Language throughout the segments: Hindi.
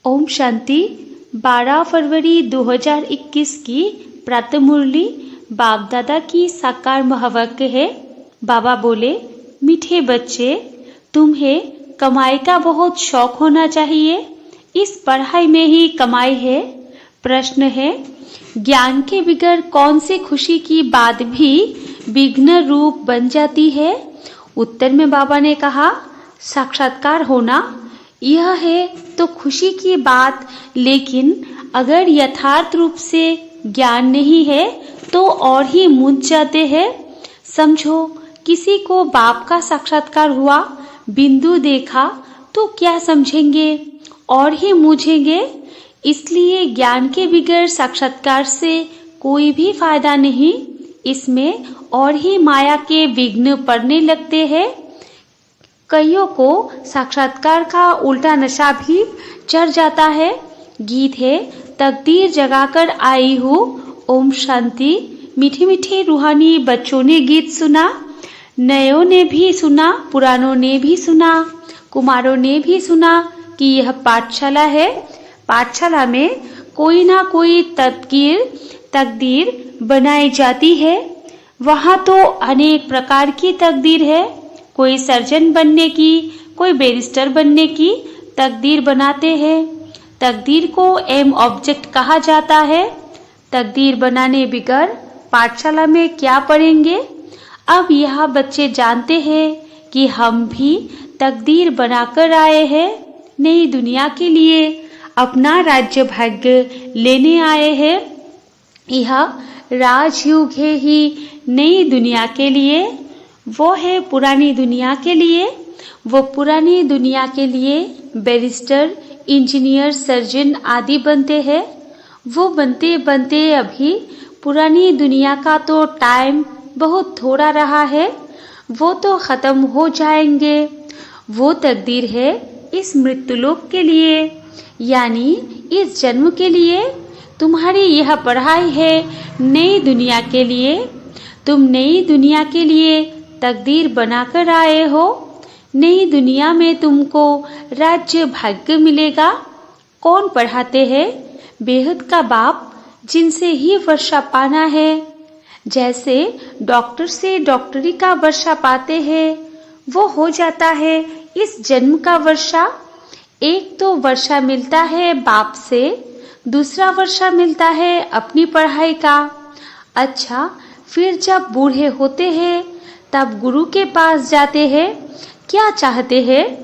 ओम शांति। 12 फरवरी 2021 की प्रातः मुरली बाप दादा की साकार महावाक्य है। बाबा बोले, मीठे बच्चे, तुम्हें कमाई का बहुत शौक होना चाहिए। इस पढ़ाई में ही कमाई है। प्रश्न है, ज्ञान के बगैर कौन सी खुशी की बात भी विघ्न रूप बन जाती है? उत्तर में बाबा ने कहा, साक्षात्कार होना यह है तो खुशी की बात, लेकिन अगर यथार्थ रूप से ज्ञान नहीं है तो और ही मूझ जाते हैं। समझो, किसी को बाप का साक्षात्कार हुआ, बिंदु देखा तो क्या समझेंगे? और ही मूझेंगे। इसलिए ज्ञान के बगैर साक्षात्कार से कोई भी फायदा नहीं। इसमें और ही माया के विघ्न पड़ने लगते हैं। कईयों को साक्षात्कार का उल्टा नशा भी चढ़ जाता है। गीत है, तकदीर जगाकर आई हूँ। ओम शांति। मीठे मीठे रूहानी बच्चों ने गीत सुना, नयों ने भी सुना, पुरानों ने भी सुना, कुमारों ने भी सुना कि यह पाठशाला है। पाठशाला में कोई ना कोई तकदीर बनाई जाती है। वहाँ तो अनेक प्रकार की तकदीर है। कोई सर्जन बनने की, कोई बैरिस्टर बनने की तकदीर बनाते हैं। तकदीर को एम ऑब्जेक्ट कहा जाता है। तकदीर बनाने बगैर पाठशाला में क्या पढ़ेंगे? अब यह बच्चे जानते हैं कि हम भी तकदीर बनाकर आए हैं। नई दुनिया के लिए अपना राज्य भाग्य लेने आए हैं। यह राजयुग है ही नई दुनिया के लिए, वो है पुरानी दुनिया के लिए। वो पुरानी दुनिया के लिए बैरिस्टर, इंजीनियर, सर्जन आदि बनते हैं। वो बनते बनते अभी पुरानी दुनिया का तो टाइम बहुत थोड़ा रहा है। वो तो खत्म हो जाएंगे। वो तकदीर है इस मृत्युलोक के लिए, यानी इस जन्म के लिए। तुम्हारी यह पढ़ाई है नई दुनिया के लिए। तुम नई दुनिया के लिए तकदीर बनाकर आए हो। नई दुनिया में तुमको राज्य भाग्य मिलेगा। कौन पढ़ाते हैं? बेहद का बाप, जिनसे ही वर्षा पाना है। जैसे डॉक्टर से डॉक्टरी का वर्षा पाते हैं, वो हो जाता है इस जन्म का वर्षा। एक तो वर्षा मिलता है बाप से, दूसरा वर्षा मिलता है अपनी पढ़ाई का। अच्छा, फिर जब बूढ़े होते हैं तब गुरु के पास जाते हैं। क्या चाहते हैं?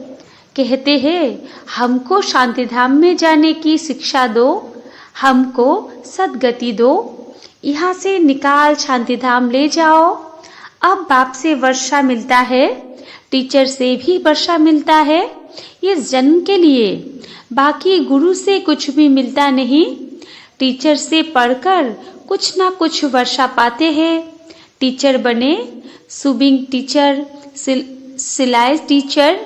कहते हैं, हमको शांति धाम में जाने की शिक्षा दो, हमको सद्गति दो, यहाँ से निकाल शांति धाम ले जाओ। अब बाप से वर्षा मिलता है, टीचर से भी वर्षा मिलता है इस जन्म के लिए। बाकी गुरु से कुछ भी मिलता नहीं। टीचर से पढ़कर कुछ ना कुछ वर्षा पाते हैं। टीचर बने, सुबिंग टीचर, सिलाई टीचर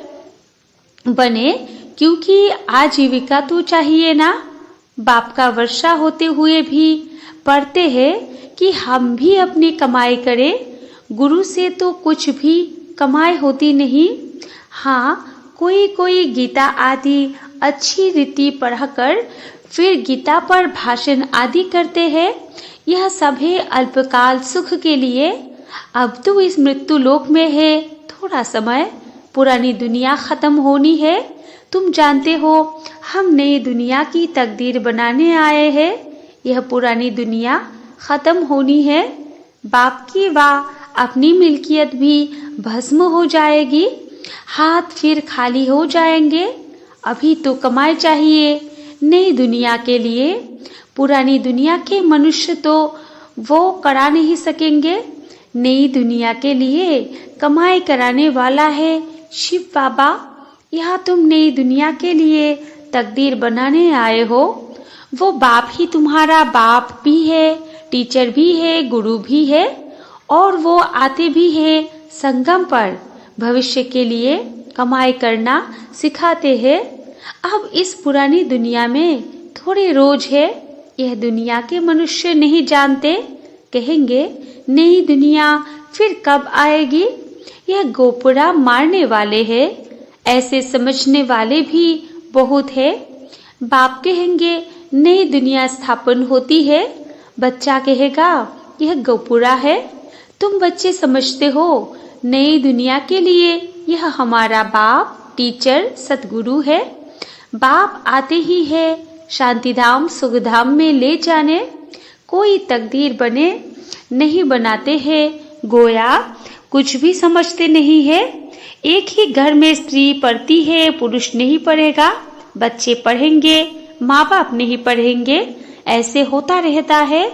बने, क्योंकि आजीविका तो चाहिए ना। बाप का वर्षा होते हुए भी पढ़ते हैं कि हम भी अपनी कमाई करें। गुरु से तो कुछ भी कमाई होती नहीं। हाँ, कोई कोई गीता आदि अच्छी रीति पढ़कर फिर गीता पर भाषण आदि करते हैं। यह सब है अल्पकाल सुख के लिए। अब तो इस मृत्यु लोक में है थोड़ा समय, पुरानी दुनिया खत्म होनी है। तुम जानते हो, हम नई दुनिया की तकदीर बनाने आए हैं। यह पुरानी दुनिया खत्म होनी है। बाप की वाह अपनी मिल्कियत भी भस्म हो जाएगी। हाथ फिर खाली हो जाएंगे। अभी तो कमाई चाहिए नई दुनिया के लिए। पुरानी दुनिया के मनुष्य तो वो करा नहीं सकेंगे। नई दुनिया के लिए कमाई कराने वाला है शिव बाबा। यहाँ तुम नई दुनिया के लिए तकदीर बनाने आए हो। वो बाप ही तुम्हारा बाप भी है, टीचर भी है, गुरु भी है, और वो आते भी है संगम पर भविष्य के लिए कमाई करना सिखाते हैं। अब इस पुरानी दुनिया में थोड़े रोज है। यह दुनिया के मनुष्य नहीं जानते। कहेंगे, नई दुनिया फिर कब आएगी? यह गोपुरा मारने वाले हैं। ऐसे समझने वाले भी बहुत है। बाप कहेंगे नई दुनिया स्थापन होती है। बच्चा कहेगा यह गौपुरा है। तुम बच्चे समझते हो नई दुनिया के लिए यह हमारा बाप टीचर सतगुरु है। बाप आते ही है शांतिधाम सुखधाम में ले जाने। कोई तकदीर बने नहीं बनाते हैं, गोया कुछ भी समझते नहीं है। एक ही घर में स्त्री पढ़ती है, पुरुष नहीं पढ़ेगा। बच्चे पढ़ेंगे, माँ बाप नहीं पढ़ेंगे। ऐसे होता रहता है।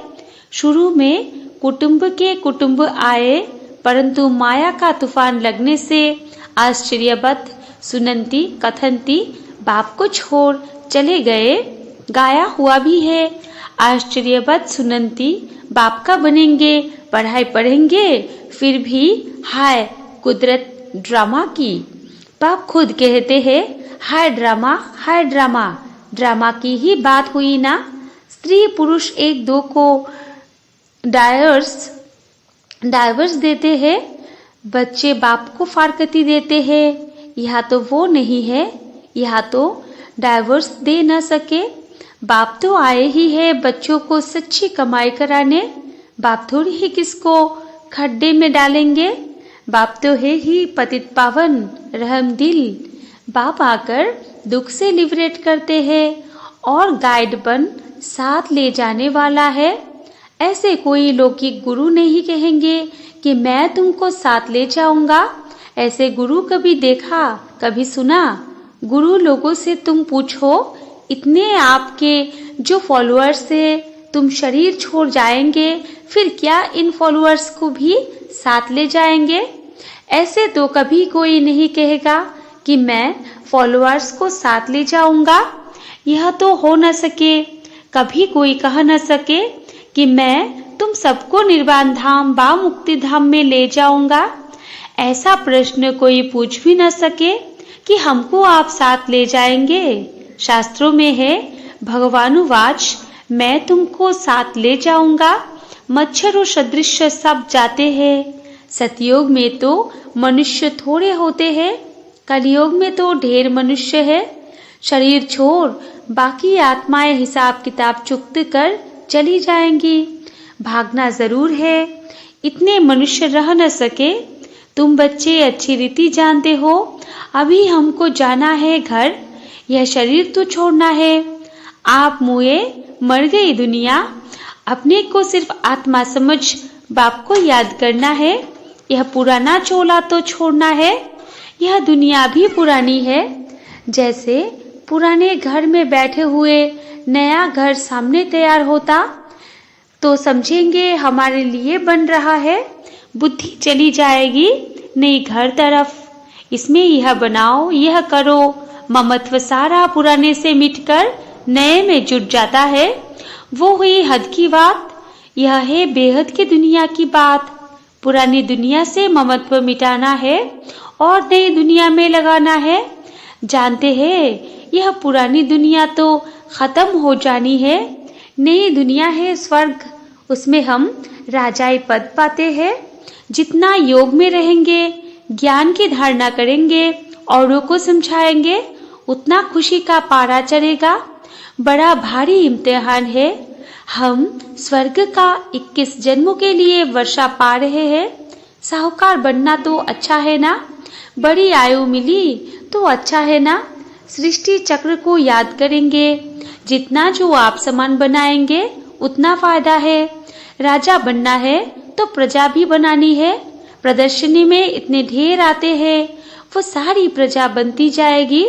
शुरू में कुटुंब के कुटुंब आए, परंतु माया का तूफान लगने से आश्चर्यवत सुनंती कथनती बाप को छोड़ चले गए। गाया हुआ भी है, आश्चर्यवत सुनंती बाप का बनेंगे, पढ़ाई पढ़ेंगे, फिर भी हाय कुदरत ड्रामा की। बाप खुद कहते हैं हाय ड्रामा, हाय ड्रामा। ड्रामा की ही बात हुई ना। स्त्री पुरुष एक दो को डाइवर्स देते हैं, बच्चे बाप को फारकती देते हैं। यहाँ तो वो नहीं है, यहाँ तो डाइवर्स दे न सके। बाप तो आए ही है बच्चों को सच्ची कमाई कराने। बाप थोड़ी ही किसको खड्डे में डालेंगे। बाप तो है ही पतित पावन रहम दिल। बाप आकर दुख से लिबरेट करते हैं और गाइड बन साथ ले जाने वाला है। ऐसे कोई लौकिक गुरु नहीं कहेंगे कि मैं तुमको साथ ले जाऊंगा। ऐसे गुरु कभी देखा, कभी सुना? गुरु लोगों से तुम पूछो, इतने आपके जो फॉलोअर्स है, तुम शरीर छोड़ जाएंगे, फिर क्या इन फॉलोअर्स को भी साथ ले जाएंगे? ऐसे तो कभी कोई नहीं कहेगा कि मैं फॉलोअर्स को साथ ले जाऊंगा। यह तो हो न सके। कभी कोई कह न सके कि मैं तुम सबको निर्वाण धाम व मुक्ति धाम में ले जाऊंगा। ऐसा प्रश्न कोई पूछ भी न सके कि हमको आप साथ ले जाएंगे। शास्त्रों में है भगवानुवाच, मैं तुमको साथ ले जाऊंगा। मच्छरों सदृश सब जाते हैं। सतयुग में तो मनुष्य थोड़े होते हैं, कलयुग में तो ढेर मनुष्य है। शरीर छोड़ बाकी आत्माएं हिसाब किताब चुकत कर चली जाएंगी। भागना जरूर है, इतने मनुष्य रह न सके। तुम बच्चे अच्छी रीति जानते हो, अभी हमको जाना है घर, यह शरीर तो छोड़ना है। आप मुए मर गई दुनिया, अपने को सिर्फ आत्मा समझ बाप को याद करना है। यह पुराना चोला तो छोड़ना है। यह दुनिया भी पुरानी है। जैसे पुराने घर में बैठे हुए नया घर सामने तैयार होता तो समझेंगे हमारे लिए बन रहा है। बुद्धि चली जाएगी नई घर तरफ, इसमें यह बनाओ, यह करो। ममत्व सारा पुराने से मिटकर नए में जुट जाता है। वो हुई हद की बात। यह है बेहद की दुनिया की बात। पुरानी दुनिया से ममत्व मिटाना है और नई दुनिया में लगाना है। जानते हैं यह पुरानी दुनिया तो खत्म हो जानी है। नई दुनिया है स्वर्ग, उसमें हम राजाई पद पाते हैं। जितना योग में रहेंगे, ज्ञान की धारणा करेंगे, औरों को समझाएंगे, उतना खुशी का पारा चढ़ेगा। बड़ा भारी इम्तिहान है। हम स्वर्ग का 21 जन्मों के लिए वर्षा पा रहे हैं। साहूकार बनना तो अच्छा है ना, बड़ी आयु मिली तो अच्छा है ना। सृष्टि चक्र को याद करेंगे, जितना जो आप समान बनाएंगे उतना फायदा है। राजा बनना है तो प्रजा भी बनानी है। प्रदर्शनी में इतने ढेर आते हैं, वो सारी प्रजा बनती जाएगी,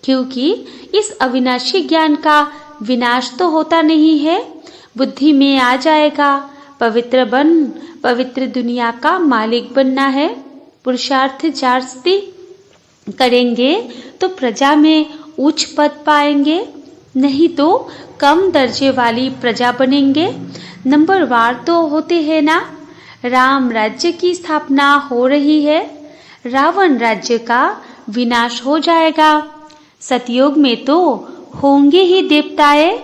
क्योंकि इस अविनाशी ज्ञान का विनाश तो होता नहीं है। बुद्धि में आ जाएगा, पवित्र बन पवित्र दुनिया का मालिक बनना है। पुरुषार्थ जास्ती करेंगे तो प्रजा में उच्च पद पाएंगे, नहीं तो कम दर्जे वाली प्रजा बनेंगे। नंबरवार तो होते हैं ना। राम राज्य की स्थापना हो रही है, रावण राज्य का विनाश हो जाएगा। सतयुग में तो होंगे ही देवताएं।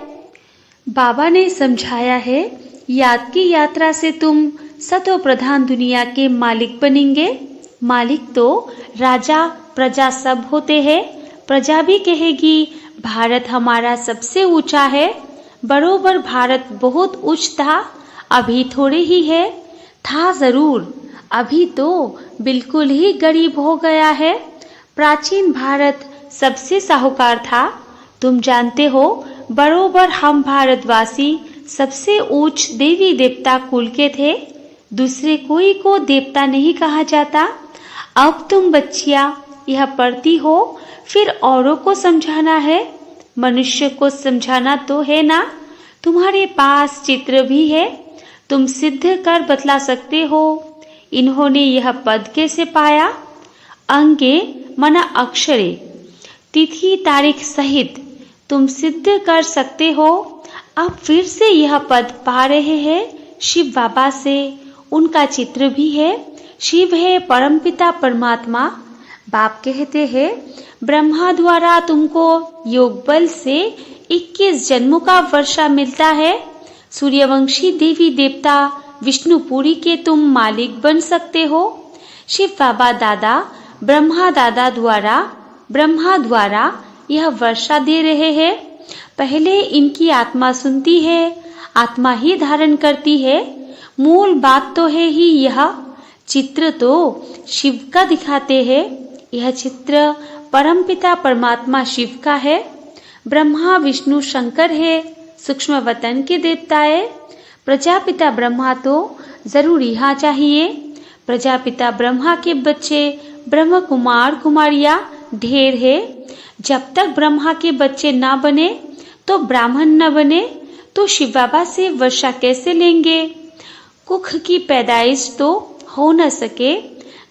बाबा ने समझाया है, याद की यात्रा से तुम सतो प्रधान दुनिया के मालिक बनेंगे। मालिक तो राजा प्रजा सब होते हैं। प्रजा भी कहेगी भारत हमारा सबसे ऊंचा है। बरोबर भारत बहुत उच्च था, अभी थोड़े ही है। था जरूर, अभी तो बिल्कुल ही गरीब हो गया है। प्राचीन भारत सबसे साहूकार था। तुम जानते हो, बरोबर हम भारतवासी सबसे ऊंच देवी देवता कुल के थे। दूसरे कोई को देवता नहीं कहा जाता। अब तुम बच्चियां यह पढ़ती हो, फिर औरों को समझाना है। मनुष्य को समझाना तो है ना। तुम्हारे पास चित्र भी है, तुम सिद्ध कर बतला सकते हो। इन्होंने यह पद कैसे पाया? अंगे मना अक्षरे, तिथि तारीख सहित तुम सिद्ध कर सकते हो। अब फिर से यह पद पा रहे हैं शिव बाबा से। उनका चित्र भी है। शिव है परमपिता परमात्मा। बाप कहते हैं, ब्रह्मा द्वारा तुमको योग बल से 21 जन्मों का वर्षा मिलता है। सूर्यवंशी देवी देवता विष्णुपुरी के तुम मालिक बन सकते हो। शिव बाबा दादा ब्रह्मा द्वारा यह वर्षा दे रहे हैं। पहले इनकी आत्मा सुनती है, आत्मा ही धारण करती है। मूल बात तो है ही यह। चित्र तो शिव का दिखाते हैं। यह चित्र परमपिता परमात्मा शिव का है। ब्रह्मा विष्णु शंकर है, सूक्ष्म वतन के देवताएं। प्रजापिता ब्रह्मा तो जरूर यहाँ चाहिए। प्रजापिता ब्रह्मा के बच्चे ब्रह्म कुमार कुमारियां ढेर है। जब तक ब्रह्मा के बच्चे ना बने तो ब्राह्मण न बने तो शिव बाबा से वर्षा कैसे लेंगे? कुख की पैदाइश तो हो न सके।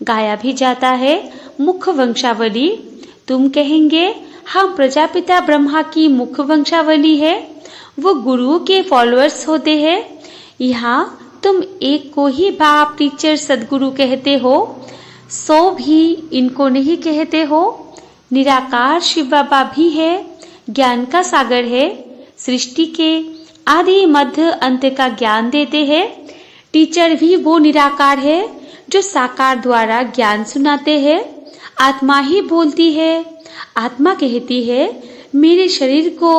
गाया भी जाता है मुख वंशावली। तुम कहेंगे हम प्रजापिता ब्रह्मा की मुख वंशावली है, वो गुरुओं के फॉलोअर्स होते हैं। यहाँ तुम एक को ही बाप टीचर सदगुरु कहते हो, 100 भी इनको नहीं कहते हो। निराकार शिव बाबा भी है, ज्ञान का सागर है। सृष्टि के आदि मध्य अंत का ज्ञान देते हैं। टीचर भी वो निराकार है जो साकार द्वारा ज्ञान सुनाते हैं। आत्मा ही बोलती है। आत्मा कहती है, मेरे शरीर को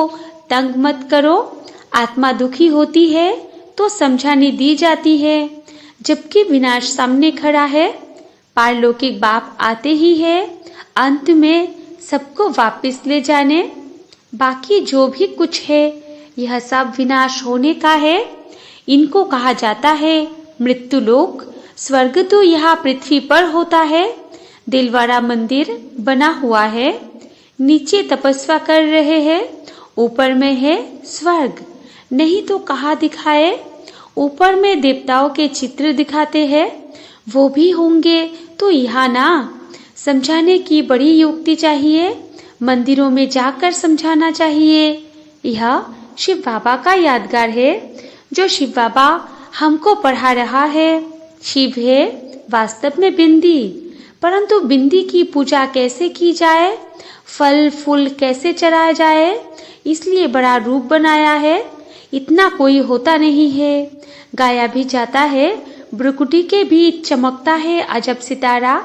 तंग मत करो। आत्मा दुखी होती है तो समझानी दी जाती है, जबकि विनाश सामने खड़ा है। पारलौकिक बाप आते ही है, अंत में सबको वापस ले जाने। बाकी जो भी कुछ है यह सब विनाश होने का है। इनको कहा जाता है मृत्यु लोक। स्वर्ग तो यहाँ पृथ्वी पर होता है। दिलवाड़ा मंदिर बना हुआ है, नीचे तपस्या कर रहे हैं, ऊपर में है स्वर्ग। नहीं तो कहाँ दिखाए? ऊपर में देवताओं के चित्र दिखाते हैं, वो भी होंगे तो यहाँ ना। समझाने की बड़ी युक्ति चाहिए, मंदिरों में जाकर समझाना चाहिए। यह शिव बाबा का यादगार है जो शिव बाबा हमको पढ़ा रहा है। शिव है वास्तव में बिंदी, परंतु बिंदी की पूजा कैसे की जाए, फल फूल कैसे चढ़ाया जाए, इसलिए बड़ा रूप बनाया है। इतना कोई होता नहीं है। गाया भी जाता है, ब्रुकुटी के बीच चमकता है अजब सितारा।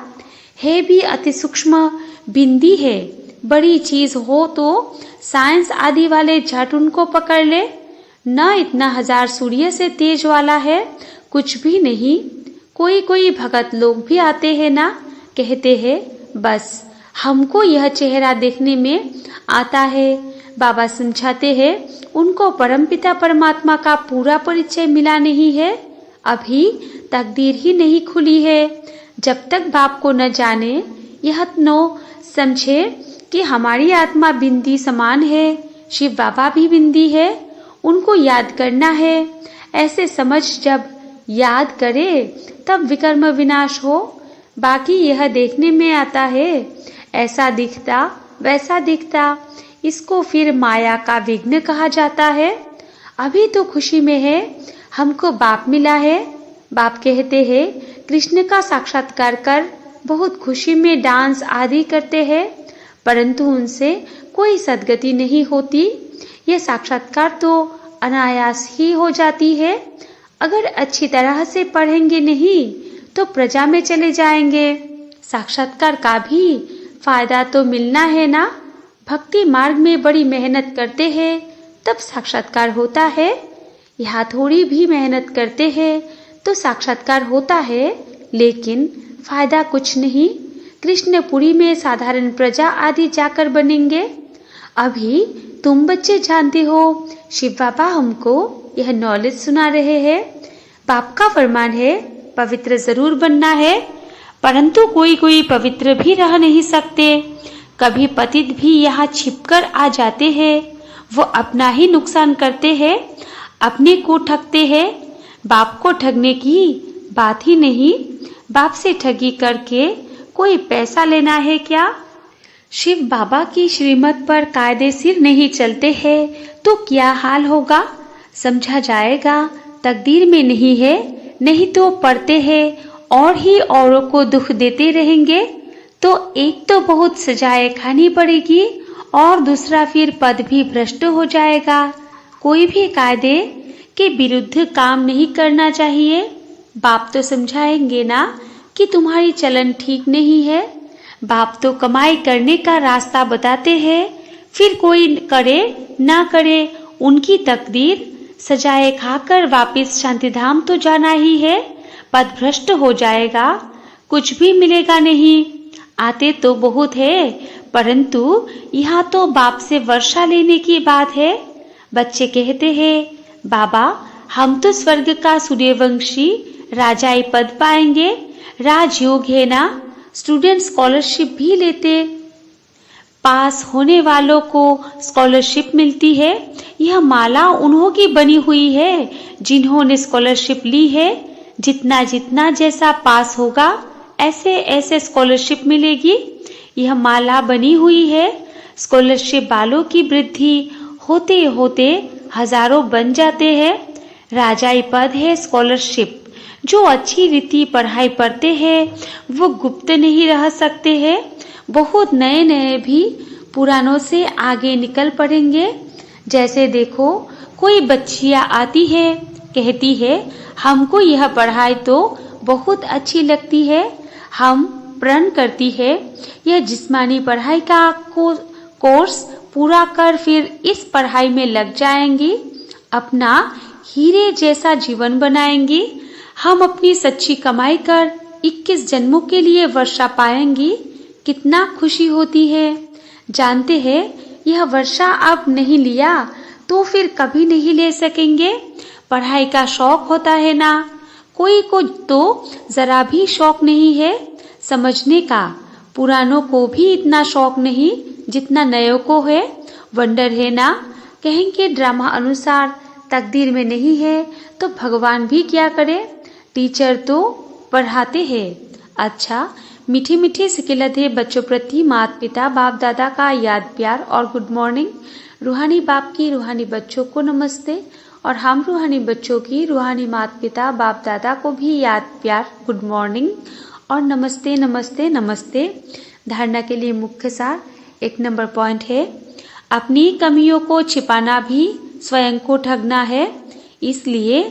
है भी अति सूक्ष्म बिंदी है। बड़ी चीज हो तो साइंस आदि वाले झट उनको पकड़ ले। न इतना 1000 सूर्य से तेज वाला है, कुछ भी नहीं। कोई कोई भगत लोग भी आते हैं ना, कहते हैं बस हमको यह चेहरा देखने में आता है। बाबा समझाते हैं उनको परमपिता परमात्मा का पूरा परिचय मिला नहीं है। अभी तकदीर ही नहीं खुली है। जब तक बाप को न जाने, यह न समझे कि हमारी आत्मा बिंदी समान है, शिव बाबा भी बिंदी है, उनको याद करना है। ऐसे समझ जब याद करे तब विकर्म विनाश हो। बाकी यह देखने में आता है, ऐसा दिखता वैसा दिखता, इसको फिर माया का विघ्न कहा जाता है। अभी तो खुशी में है, हमको बाप मिला है। बाप कहते हैं कृष्ण का साक्षात्कार कर बहुत खुशी में डांस आदि करते हैं, परंतु उनसे कोई सद्गति नहीं होती। यह साक्षात्कार तो अनायास ही हो जाती है। अगर अच्छी तरह से पढ़ेंगे नहीं तो प्रजा में चले जाएंगे। साक्षात्कार का भी फायदा तो मिलना है ना। भक्ति मार्ग में बड़ी मेहनत करते हैं तब साक्षात्कार होता है, यहाँ थोड़ी भी मेहनत करते हैं तो साक्षात्कार होता है, लेकिन फायदा कुछ नहीं। कृष्णपुरी में साधारण प्रजा आदि जाकर बनेंगे। अभी तुम बच्चे जानते हो, शिव बाबा हमको यह नॉलेज सुना रहे हैं। बाप का फरमान है पवित्र जरूर बनना है, परंतु कोई कोई पवित्र भी रह नहीं सकते। कभी पतित भी यहाँ छिपकर आ जाते हैं। वो अपना ही नुकसान करते हैं, अपने को ठगते हैं। बाप को ठगने की बात ही नहीं, बाप से ठगी करके कोई पैसा लेना है क्या? शिव बाबा की श्रीमत पर कायदे सिर नहीं चलते हैं तो क्या हाल होगा, समझा जाएगा। तकदीर में नहीं है, नहीं तो पढ़ते हैं और ही औरों को दुख देते रहेंगे तो एक तो बहुत सजाएं खानी पड़ेगी और दूसरा फिर पद भी भ्रष्ट हो जाएगा। कोई भी कायदे के विरुद्ध काम नहीं करना चाहिए। बाप तो समझाएंगे ना कि तुम्हारी चलन ठीक नहीं है। बाप तो कमाई करने का रास्ता बताते हैं, फिर कोई करे ना करे उनकी तकदीर। सजाए खाकर वापस शांतिधाम तो जाना ही है। पद भ्रष्ट हो जाएगा, कुछ भी मिलेगा नहीं। आते तो बहुत है, परंतु यहाँ तो बाप से वर्षा लेने की बात है। बच्चे कहते हैं बाबा हम तो स्वर्ग का सूर्यवंशी राजाई पद पाएंगे, राजयोग है ना। स्टूडेंट स्कॉलरशिप भी लेते, पास होने वालों को स्कॉलरशिप मिलती है। यह माला उन्हों की बनी हुई है जिन्होंने स्कॉलरशिप ली है। जितना जितना जैसा पास होगा ऐसे ऐसे स्कॉलरशिप मिलेगी। यह माला बनी हुई है। स्कॉलरशिप वालों की वृद्धि होते होते हजारों बन जाते हैं। राजाई पद है स्कॉलरशिप। जो अच्छी रीति पढ़ाई पढ़ते हैं वो गुप्त नहीं रह सकते हैं। बहुत नए नए भी पुरानों से आगे निकल पड़ेंगे। जैसे देखो कोई बच्चियां आती है, कहती है हमको यह पढ़ाई तो बहुत अच्छी लगती है, हम प्रण करती है यह जिस्मानी पढ़ाई का कोर्स पूरा कर फिर इस पढ़ाई में लग जाएंगी, अपना हीरे जैसा जीवन बनाएंगी। हम अपनी सच्ची कमाई कर 21 जन्मों के लिए वर्षा पाएंगी। कितना खुशी होती है। जानते हैं यह वर्षा अब नहीं लिया तो फिर कभी नहीं ले सकेंगे। पढ़ाई का शौक होता है ना, कोई को तो जरा भी शौक नहीं है समझने का। पुरानों को भी इतना शौक नहीं जितना नयों को है। वंडर है ना, कहेंगे ड्रामा अनुसार तकदीर में नहीं है तो भगवान भी क्या करे, टीचर तो पढ़ाते हैं। अच्छा, मीठी मीठी सिकिलते बच्चों प्रति माता पिता बाप दादा का याद प्यार और गुड मॉर्निंग। रूहानी बाप की रूहानी बच्चों को नमस्ते और हम रूहानी बच्चों की रूहानी माता पिता बाप दादा को भी याद प्यार गुड मॉर्निंग और नमस्ते नमस्ते नमस्ते। धारणा के लिए मुख्य सार 1 नंबर पॉइंट है, अपनी कमियों को छिपाना भी स्वयं को ठगना है, इसलिए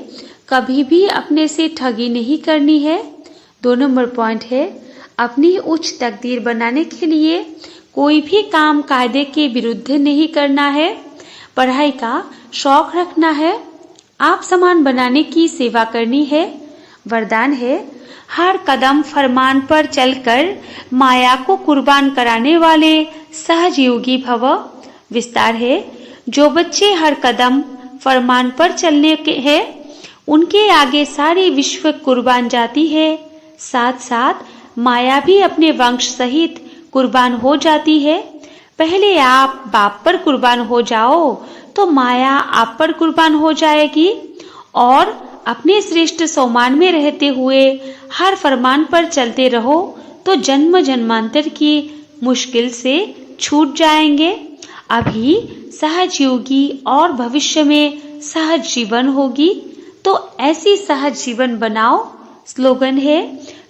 कभी भी अपने से ठगी नहीं करनी है। 2 नंबर पॉइंट है, अपनी उच्च तकदीर बनाने के लिए कोई भी काम कायदे के विरुद्ध नहीं करना है। पढ़ाई का शौक रखना है, आप समान बनाने की सेवा करनी है। वरदान है, हर कदम फरमान पर चलकर माया को कुर्बान कराने वाले सहजयोगी भव। विस्तार है, जो बच्चे हर कदम फरमान पर चलने के हैं उनके आगे सारी विश्व कुर्बान जाती है। साथ साथ माया भी अपने वंश सहित कुर्बान हो जाती है। पहले आप बाप पर कुर्बान हो जाओ तो माया आप पर कुर्बान हो जाएगी और अपने श्रेष्ठ सोमान में रहते हुए हर फरमान पर चलते रहो तो जन्म जन्मांतर की मुश्किल से छूट जाएंगे। अभी सहज योगी और भविष्य में सहज जीवन होगी, तो ऐसी सहज जीवन बनाओ। स्लोगन है,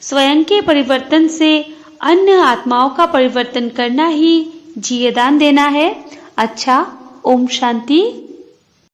स्वयं के परिवर्तन से अन्य आत्माओं का परिवर्तन करना ही जीवदान देना है। अच्छा, ओम शांति।